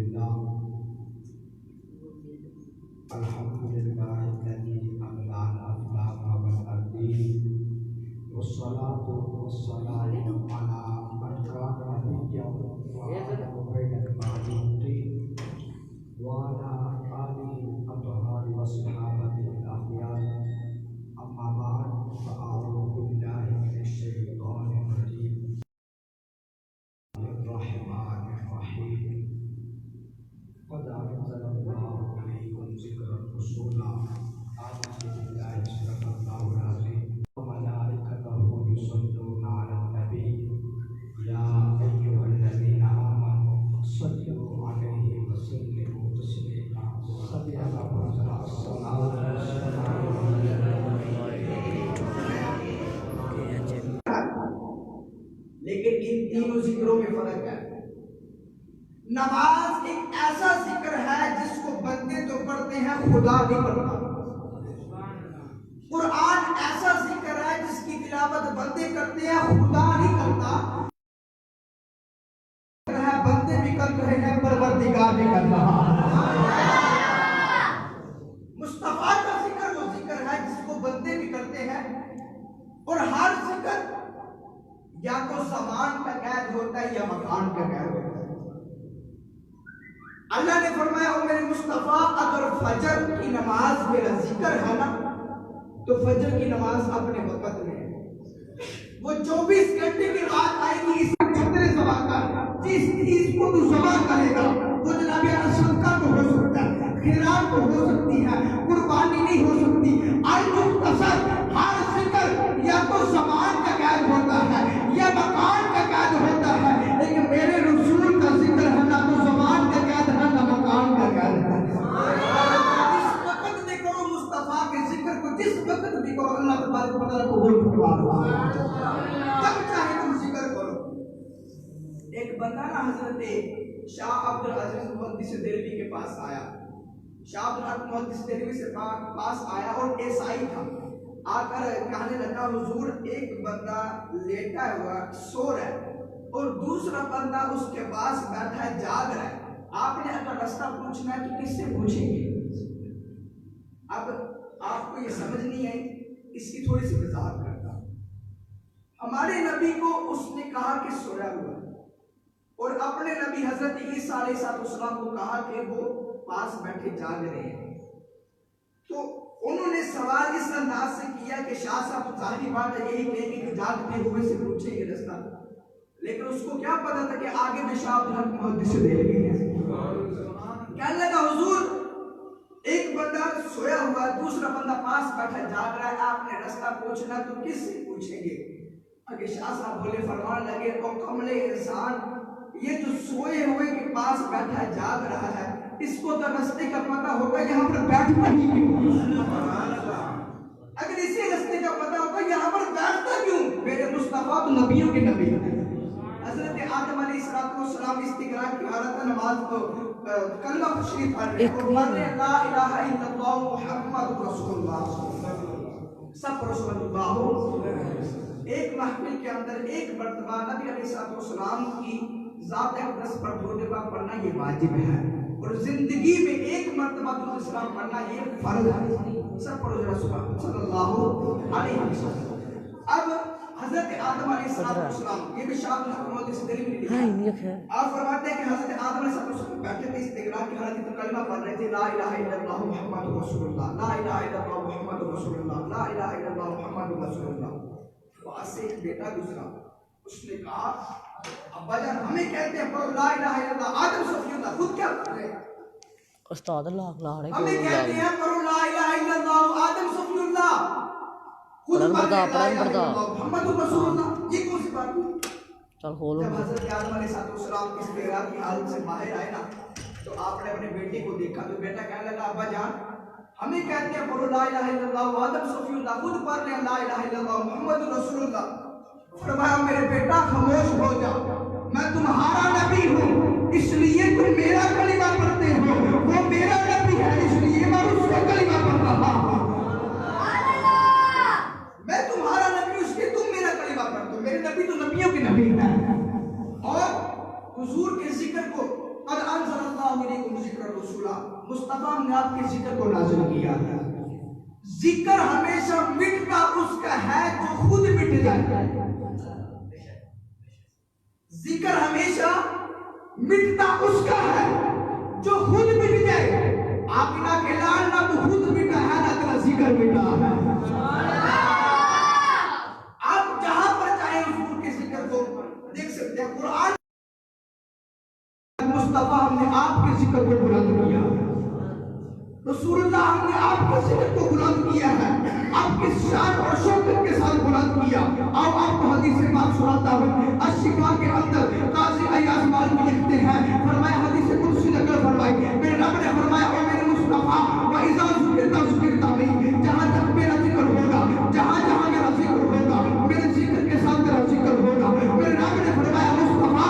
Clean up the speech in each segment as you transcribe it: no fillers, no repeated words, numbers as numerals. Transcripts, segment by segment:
अल्हम्दुलिल्लाह अल्हम्दुलिल्लाहिल्लज़ी अमलाना अफ़लाका वल अर्दीन वस्सलातु वस्सलामु अला मन काना नबिय्यन व आदम बैनल मादूदीन व अला आलिहि अत्हारि व सहाबतिल अख़यार अम्मा बाद फ़अऊज़ु बिल्लाहि मिनश शैतानिर रजीम रहमानिर्रहीम क़द अंज़लल्लाहु इलैकुम ज़िक्रन रसूला आमनु बिल्लाहि सल्लल्लाहु अलैहि व मलाइकतहु युसल्लूना अलन नबी या अय्युहल्लज़ीना आमनु सल्लु अलैहि व सल्लिमू तस्लीमा सल्लल्लाहु लेकिन इन तीनों जिक्रों में फर्क है। नमाज एक ऐसा जिक्र है जिसको बंदे तो पढ़ते हैं, खुदा नहीं पढ़ता। कुरान ऐसा जिक्र है जिसकी तिलावत बंदे करते हैं, खुदा नहीं करता। बंदे भी कर रहे हैं, परवरदिगार भी कर रहा है। मुस्तफा का जिक्र वो जिक्र है जिसको बंदे भी करते हैं, और हर जिक्र या तो ज़मान का कैद होता है या मकान का कैद होता है। अल्लाह ने फरमाया, ओ मेरे मुस्तफा, अगर फजर की नमाज मेरा जिक्र है ना, तो फजर की नमाज अपने वक्त में है। वो 24 घंटे के बाद आएगी। इस खतरे सवा का जिस चीज को तू सवा करेगा वो जनाब सदका तो हो सकता है, खैरात तो हो सकती है, कुर्बानी नहीं हो सकती। अल मुख्तसर हर जिक्र या तो ज़मान का कैद होता है या मकान का कैद होता है, लेकिन मेरे रसूल का जिक्र है ना तो ज़मान का कैद है ना मकान का कैद है। जिस वक्त देखो मुस्तफा के जिक्र को, जिस वक्त भी करो, अल्लाह तबारक व तआला कबूल फरमाएगा। जब चाहे तुम जिक्र करो। एक बंदा ना हजरत शाह अब्दुल अजीज मुहद्दिस देलवी के पास आया। शाह अब्दुल अजीज मुहद्दिस देलवी से पास आया और ईसाई था। आकर कहने लगा, हुजूर, एक बंदा लेटा हुआ सो रहा है और दूसरा बंदा उसके पास बैठा है, जाग रहा है। आपने अगर रास्ता पूछना है तो किससे पूछेंगे? अब आपको ये समझ नहीं आई, इसकी थोड़ी सी वजाहत करता हूं। हमारे नबी को उसने कहा कि सोया हुआ, और अपने नबी हजरत ईसा अलैहिस्सलाम को कहा कि वो पास बैठे जाग रहे हैं। तो उन्होंने सवाल इस अंदाज से किया कि शाह साहब जाहिर बात है यही कहेंगे कि जागते हुए से पूछेंगे रास्ता, लेकिन उसको क्या पता था कि आगे में शाह अब्दुल हक मुहद्दिस देलवी है। कहने लगा, हुजूर, एक बंदा सोया हुआ, दूसरा बंदा पास बैठा जाग रहा है, आपने रास्ता पूछना तो किससे पूछेंगे? आगे शाह साहब बोले, फरमान लगे, ओ कमले इंसान, ये जो सोए हुए के पास बैठा जाग रहा है, इसको तो रास्ते का पता होगा, यहाँ पर बैठता ही क्यों? अगर इसी रास्ते का पता होगा, यहाँ पर बैठता क्यों? मेरे मुस्तफा तो नबियों के नबी है। हजरत आदम अलैहिस्सलाम इस्तिगरा की हालत में नमाज को कलमा शरीफ पढ़ रहे हैं और पढ़ रहे हैं, ला इलाहा इल्लल्लाह मुहम्मदुर रसूलुल्लाह। सब रसूलुल्लाह। एक महफिल के अंदर एक मर्तबा नबी अलैहिस्सलाम की ज़ात अक़दस पर दुरूद पाक पढ़ना ये वाजिब है, और जिंदगी में एक मर्तबा दुरूद सलाम पढ़ना ये फर्ज है। सब पढ़ो जरा सल्लल्लाहु अलैहि वसल्लम। अब हजरत आदम अलैहिस्सलाम, ये भी शाह मुहद्दिस देलवी ने लिखा है। आप फरमाते हैं कि हजरत आदम अलैहिस्सलाम बैठे थे इस्तिगरा की हालत में, कलमा पढ़ रहे थे, ला इलाहा इल्लल्लाह मुहम्मदुर रसूलुल्लाह, ला इलाहा इल्लल्लाह मुहम्मदुर रसूलुल्लाह, ला इलाहा इल्लल्लाह मुहम्मदुर रसूलुल्लाह। वहां से एक बेटा गुजरा, उसने कहा, अब्बा जान, हमें कहते हैं पढ़ो ला इलाहा इल्लल्लाह, आदम सफीउल्लाह, खुद क्या पढ़ रहे हैं? उस्ताद लाख लाख हमें कहते हैं पढ़ो ला इलाहा इल्लल्लाह, आदम सफीउल्लाह, खुद पढ़ रहे मुहम्मदुर रसूलुल्लाह। ये कौन सी बात हुई? चल खोलो। जब हजरत आदम अलैहिस्सलाम इस बेरा की हालत से बाहर आए ना, तो आपने अपने बेटे को देखा, तो बेटा कहने लगा, अब्बा जान, हमें कहते हैं पढ़ो ला इलाहा इल्लल्लाह, आदम सफीउल्लाह, खुद पढ़ रहे हैं ला इलाहा इल्लल्लाह मुहम्मदुर रसूलुल्लाह। फरमाया, मेरे बेटा खामोश हो जा, मैं तुम्हारा नबी हूँ, इसलिए तुम मेरा कलिमा पढ़ते हो, वो मेरा नबी है इसलिए मैं उसका कलिमा पढ़ रहा हूँ। मैं तुम्हारा नबी हूँ इसलिए तुम मेरा कलिमा पढ़ते हो, मेरे नबी तो नबियों के नबी हैं। और हुजूर के जिक्र को कद अंज़लल्लाहु इलैकुम ज़िक्र रसूला, मुस्तफा ने आपके जिक्र को नाज़िल किया है। जिक्र हमेशा मिटता उसका है जो खुद मिट जाए। जिक्र हमेशा मिटता उसका है जो खुद मिट जाए। आप ना के लाल ना तो खुद मिटा है ना तेरा जिक्र मिटा है। आप जहां पर चाहे हुजूर के जिक्र को देख सकते हैं। कुरान मुस्तफा हमने आपके जिक्र को बुलंद किया है, रसूलुल्लाह हमने आपके जिक्र को बुलंद किया है, आपके शान और शौकत के साथ बुलंद किया। अब आपको हदीस से बात सुनाता हूँ। अशिफा के अंदर काजी अय्याज मालिकी लिखते हैं, फरमाया हदीस कुदसी नकल फरमाई, मेरे रब ने फरमाया ओ मेरे मुस्तफा व इज़ा ज़ुकिरता नहीं, जहाँ तक मेरा जिक्र होगा, जहाँ जहाँ मेरा जिक्र होगा, मेरे जिक्र के साथ तेरा जिक्र होगा। मेरे रब ने फरमाया मुस्तफा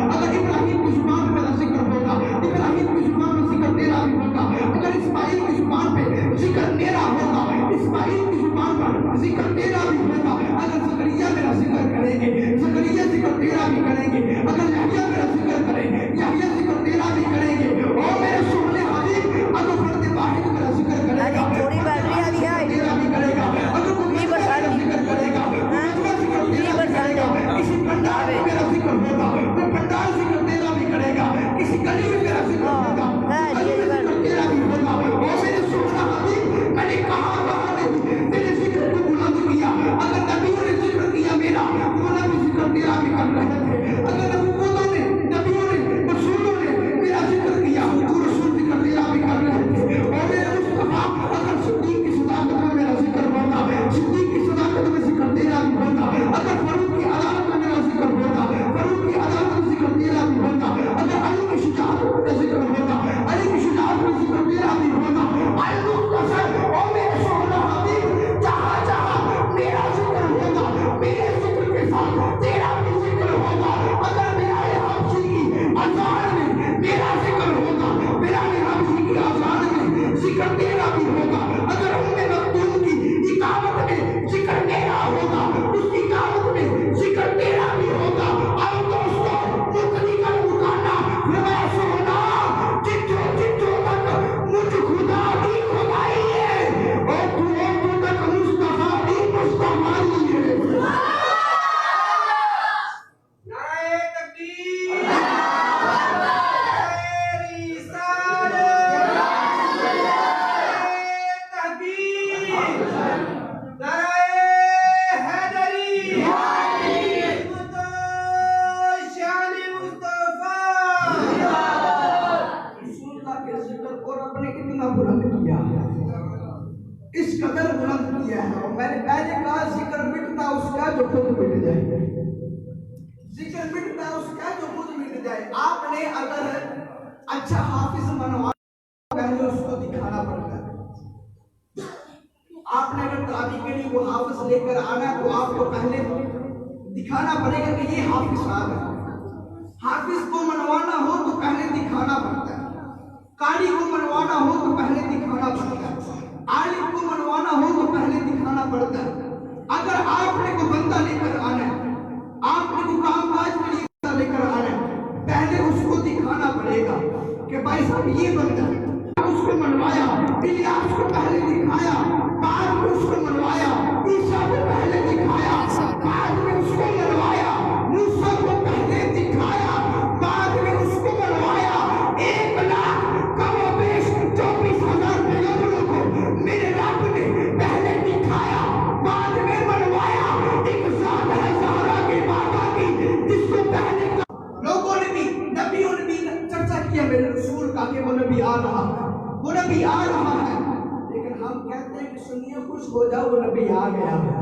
अगर इब्राहिम की जुबान पे मेरा जिक्र होगा, इब्राहिम की जुबान पे जिक्र तेरा भी होगा। अगर इस्माइल की जुबान पे जिक्र मेरा होगा, इस्माइल की जुबान पर जिक्र तेरा भी होगा। अगर ज़करिया मेरा जिक्र करेंगे, ज़करिया जिक्र तेरा भी करेंगे। अगर यहया मेरा जिक्र करेंगे, यहया जिक्र तेरा भी करेंगे। और मेरे सोहने हबीब अगर फर्द वाहिद मेरा जिक्र करेगा, थोड़ी बैटरी आ गई है, तेरा भी करेगा। अगर कोई मेरा जिक्र करेगा, किसी पंडाल में मेरा जिक्र होगा, वो पंडाल जिक्र तेरा भी करेगा। किसी गली में मेरा जिक्र होगा, गली में जिक्र तेरा भी होगा। और मेरे सोहना हबीब मैंने कहा नहीं, मेरे जिक्र को बुलंद किया। अगर नबियों ने जिक्र किया मेरा, वो नबी जिक्र तेरा भी कर रहे थे। अगर नबूवतों ने, नबियों ने, रसूलों ने मेरा जिक्र किया, वो रसूल जिक्र तेरा भी कर रहे थे। और मेरे मुस्तफा अगर सिद्दीक की सदाकत में मेरा जिक्र होगा, सिद्दीक की सदाकत में जिक्र तेरा भी होगा। अगर फारूक की अदालत में मेरा जिक्र होगा, फारूक की अदालत में जिक्र तेरा भी होगा। अगर अली की शुजाअत में मेरा जिक्र होगा, अली की शुजाअत में जिक्र तेरा भी होगा। और मेरे सोहना हबीब जहाँ जहाँ मेरा जिक्र होगा, मेरे जिक्र के साथ तेरा भी जिक्र होगा। अगर मेरा हबशी की अजान में मेरा जिक्र होगा, मेरा हबशी की अजान में जिक्र तेरा भी होगा। अगर उम्मे मखदूम की इकामत में जिक्र तेरा होगा, उसकी इकामत में जिक्र तेरा भी होगा। अब दोस्तों मुकली का मुकाना मैं सोना जितो जितो तक मुझ खुदा की खुदाई है, और तू तक मुस्तफा की मुस्तफाई है। नारे तकबीर, नारे रिसालत, नारे तहकीक, नारे हैदरी, हिम्मतो शान मुस्तफा। रसूलुल्लाह के जिक्र को रब ने कितना बुलंद किया है, इस कदर बुलंद किया है। और मैंने पहले कहा जिक्र मिटता उसका जो खुद मिट जाए, जिक्र मिटता उसका जो खुद मिट जाए। आपने अगर अच्छा हाफिज बनवा, पहले उसको दिखाना पड़ता है। आपने अगर तरावी के लिए वो हाफिज लेकर आना है, तो आपको पहले दिखाना पड़ेगा कि ये हाफिज आ गया। हाफिज को मनवाना हो तो पहले दिखाना पड़ता है, कारी को मनवाना हो तो पहले दिखाना पड़ता है, आलिम को मनवाना हो तो पहले दिखाना पड़ता है। अगर आपने को बंदा लेकर आना है, आपने को कामकाज के लिए बंदा लेकर आना है, पहले उसको दिखाना पड़ेगा कि भाई साहब ये बंदा, उसको मनवाया, इलियास को पहले दिखाया, बाद में उसको मनवाया, ईसा को पहले दिखाया, बाद में उसको मनवाया, मूसा को पहले दिखाया, बाद में उसको मनवाया। 1,24,000 पैगंबरों को मेरे रब ने पहले दिखाया, बाद में मनवाया। एक जात है ज़हरा की माता की, जिसको पहले लोगों ने भी, नबियों ने भी चर्चा किया मेरे रसूल का कि वो नबी आ रहा है, वो नबी आ रहा है। लेकिन हम कहते हैं कि सुनिए खुश हो जाओ, वो नबी आ गया है।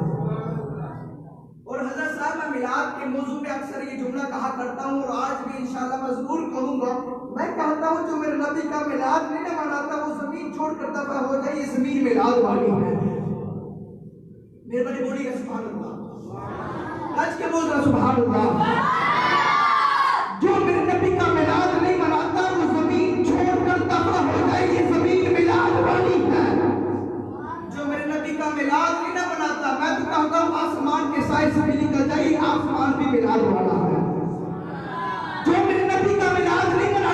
और हज़रत साहब मैं मिलाद के मौजू में अक्सर ये जुमला कहा करता हूँ, और आज भी इंशाअल्लाह मैं ज़रूर कहूँगा। मैं कहता हूँ जो मेरे नबी का मिलाद नहीं ना मनाता, वो ज़मीन छोड़कर दफा हो जाए, ये ज़मीन मिलाद वाली है। मेरे बड़े बोलिएगा सुभान अल्लाह, आज के बोल रहा सुभान अल्लाह। जो मेरे नबी का मिलाद नहीं मनाता, वो ज़मीन छोड़कर दफा हो जाए, ये ज़मीन मिलाद वाली है। जो मेरे नबी का मिलाद नहीं ना मनाता, मैं तो कहता हूँ आसमान के साए से भी निकल जाइए, आसमान भी मिलाद वाला है। जो मेरे नबी का मिलाद नहीं मनाता,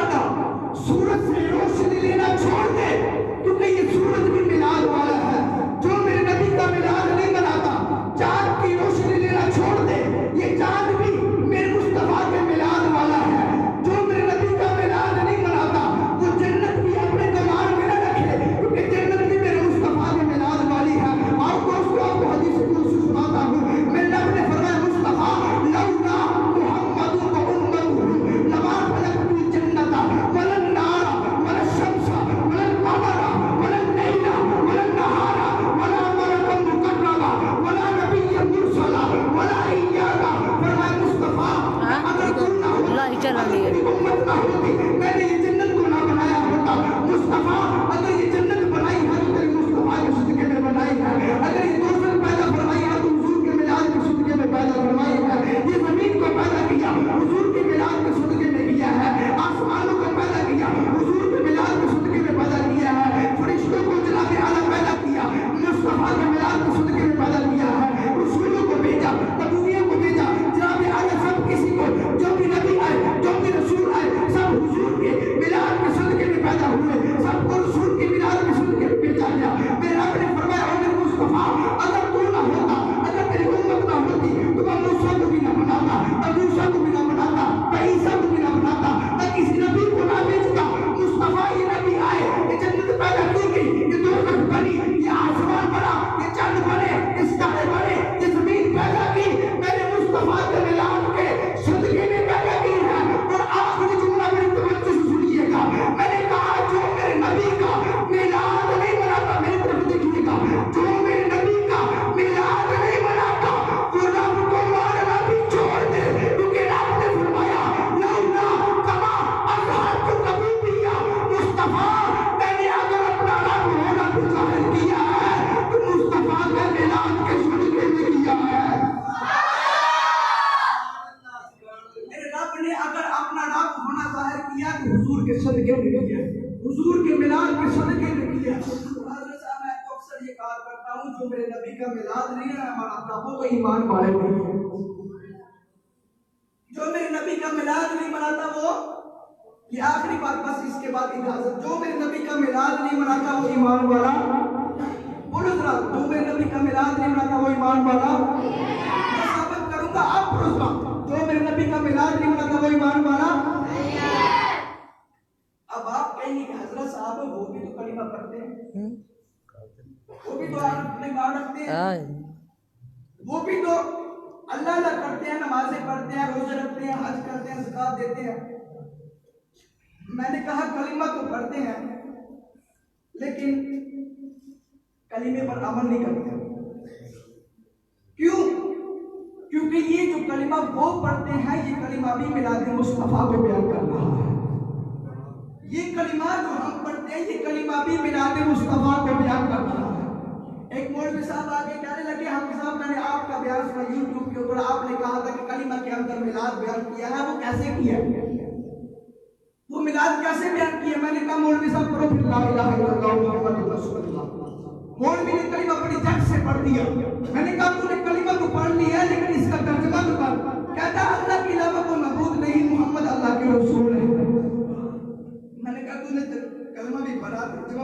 चलन दी है। उम्मत ना होती, मैंने ये जन्नत को ना बनाया होता। मुस्तफा अगर ये जन्नत बनाई है तो तेरे मुस्तफा के सदके में बनाई है। अगर ये दोजख पैदा फरमाई है तो हुजूर के मिलाद के सदके में पैदा फरमाई है। ये जमीन को पैदा किया हुजूर के मिलाद के सदके में किया है। आसमानों को पैदा किया हुजूर के मिलाद के सदके में पैदा किया है। फरिश्तों को जनाब आला पैदा किया मुस्तफा के मिलाद के सदके में पैदा किया है। रसूलों को भेजा, नबूवियों को भेजा, जनाब आला सब किसी को जो भी नबी आए, जो भी रसूल आए, सब हुजूर के मिलाद के सदके में पैदा हुए। सबको रसूल के मिलाद के सदके में भेजा गया। मेरे रब ने फरमाया, ओ मेरे मुस्तफा अगर तू ना होता, अगर तेरी उम्मत ना होती तो मैं मूसा को भी ना बनाता, मैं मूसा को भी ना बनाता, मैं ईसा को भी ना बनाता, मैं किसी नबी को ना भेजता। मुस्तफा ये नबी आए, ये जन्नत पैदा की गई, ये दोजख बनी, ये आसमान बना, ये चंद बने, ये सितारे बने, ये जमीन पैदा की मैंने मुस्तफा के मिलाद के सदके में पैदा की है। और आखिरी जुमला मेरी तवज्जो से सुनिएगा, मैंने कहा जो मेरे नबी का मिलाद नहीं मनाता, मेरी तरफ देखिएगा, जो मेरे नबी का मिलाद नहीं मनाता वो रब को मारना भी छोड़ दे, क्योंकि रब ने फरमाया लौला कमा अज़हर को कभी दिया। मुस्तफा मैंने अगर अपना रब होना भी जाहिर किया है तो मुस्तफा के मिलाद के सदके में किया है। मेरे रब ने अगर अपना रब होना जाहिर किया तो हुजूर के सदके में किया, हुजूर के मिलाद के सदके में किया। हज़रत साहब मैं अक्सर ये कहा करता हूँ जो मेरे नबी का मिलाद नहीं है मनाता वो तो ईमान वाले नहीं है। जो मेरे नबी का मिलाद नहीं मनाता वो, ये आखिरी बात बस इसके बाद इजाजत, जो मेरे नबी का मिलाद नहीं मनाता वो ईमान वाला, बोलो जरा, जो मेरे नबी का मिलाद नहीं मनाता वो ईमान वाला। मैं साबित करूंगा आप पुरुषों, जो मेरे नबी का मिलाद नहीं मनाता वो ईमान वाला। अब आप कहेंगे कि हजरत साहब वो भी तो कलिमा पढ़ते हैं, वो भी तो अपने बात रखते हैं, वो भी तो अल्लाह अल्लाह करते हैं, नमाजें पढ़ते हैं, रोजे रखते हैं, हज करते हैं, ज़कात देते हैं। मैंने कहा कलिमा तो पढ़ते हैं लेकिन कलिमे पर अमल नहीं करते। क्यों? क्योंकि ये जो कलिमा वो पढ़ते हैं ये कलिमा भी मिलाद मुस्तफा को बयान कर रहा है। ये कलिमा जो हम पढ़ते हैं ये कलिमा भी मिलाद मुस्तफा को बयान कर रहा है। एक मौलवी साहब आगे कहने लगे, हम साहब मैंने आपका बयान सुना यूट्यूब के ऊपर, आपने कहा था कि कलिमा के अंदर मिलाद बयान किया है, वो कैसे किया, वो मिलाद कैसे बयान किया? मैंने कहा मौलवी साहब करो फिर ला इलाहा इल्लल्लाह मुहम्मदुर रसूलुल्लाह। मौलवी ने कलिमा बड़ी झट से पढ़ दिया। मैंने कहा तूने कलिमा तो पढ़ लिया लेकिन इसका तर्जुमा तो कर। कहता अल्लाह के अलावा कोई मबूद नहीं, मोहम्मद अल्लाह के रसूल है। मैंने कहा तूने कलिमा भी पढ़ा, तर्जुमा